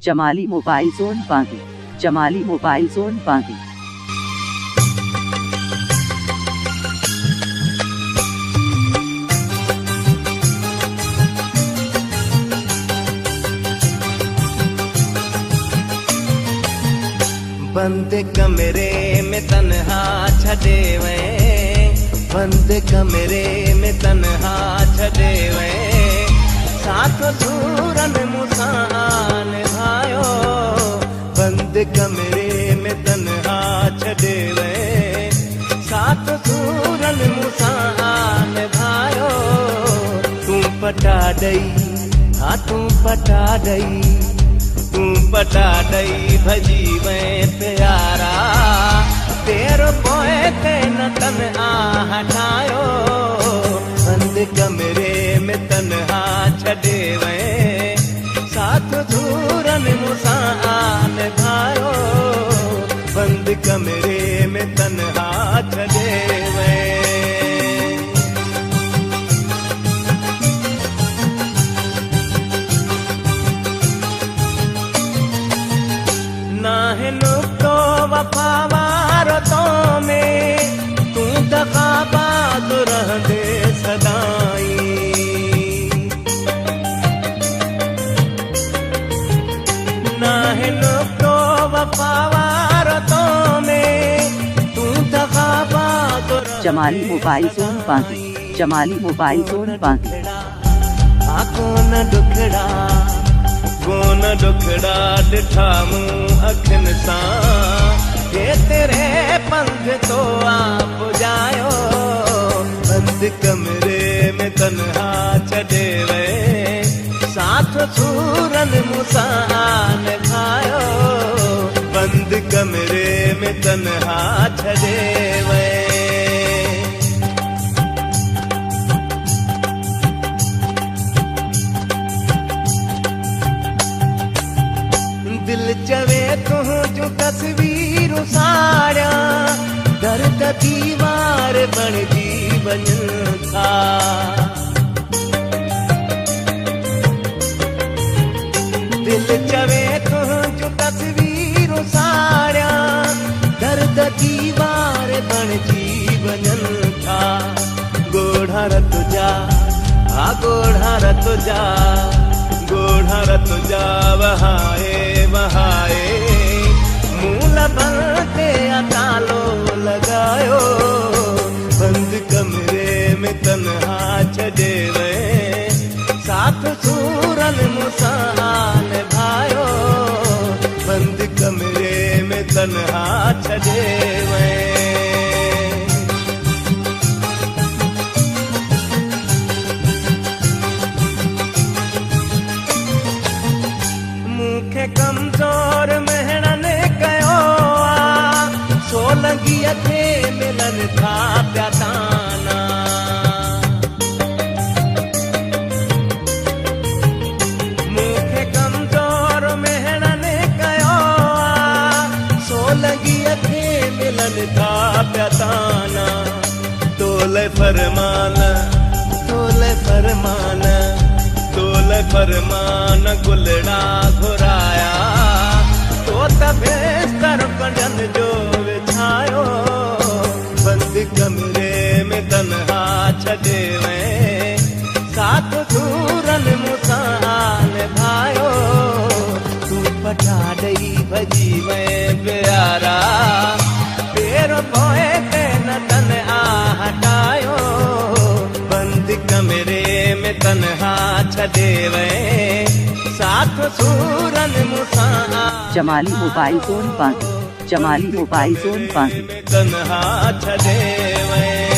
Jamali mobile zone बांकी, Jamali mobile zone बांकी। बंद कमरे में तन्हा छड़े वे, बंद कमरे में तन्हा छड़े वे, साथ सूरन मुसान भायो। बंद कमरे में तन्हा छड़े वे, साथ सूरन मुसान भायो। तू पटा दई, हाँ तू पटा दई, तू पटा दई भजी में प्यारा। तेरो पोए ते न तन आ हटायो, बंद कमरे में तन्हा छड़े वे, साथ दूरन मुसान भायो। बंद कमरे में तन्हा छड़े वे। नाहे नुक्तो वफावारो तो में, तू दगाबाज रह दे सदाई। नाहे नुक्तो वफावारो तो में, तू दगाबाज रह दे। जमाली मोबाइल जोन बांकी, जमाली मोबाइल जोन बांकी। आंखों न दुखड़ा, कोन दुखड़ा डिठा मूं अखिन सां, हे तेरे पंख तो आप जायो। बंद कमरे में तन्हा छड़े वे, साथ सूरन मुसान खायो। बंद कमरे में तन्हा छड़े वे। दिल चवे तुझो तस्वीर साड़ा, दर्द दीवार बन जी वञन था। दिल चवे तुझो तस्वीर साड़ा, दर्द दीवार बन जी वञन था। गोढ़ा तुझा, हा गोढ़ा तुझा, गोढ़ा तुझा वहाए वहाए। मूल बनते तालो लगायो, बंद कमरे में तन्हा छड़े वे, साथ सूरन मुसान भायो। बंद कमरे में तन्हा छड़े वे। कमजोर मेहनन कयो आ, सोलंगीअ थे मिलन था प्या ताना। मूंखे कमजोर मेहनन कयो आ, सोलंगीअ थे मिलन था प्या ताना। तोले फरमान, तोले फरमान, तोले फरमान गुलड़ा घुराया। तो बेस्तर कड़न जो विछायो, बंद कमरे में तन्हा छड़े वे, साथ दूरन मुसान भायो। तू पटा दई भजी में प्यारा, तेरो पोए ते न तन आ हटायो। बंद कमरे में तन्हा छड़े वे, साथ सूरन मुसान। जमाली मोबाइल जोन बांकी, जमाली मोबाइल जोन बांकी। तन्हा छड़े वे।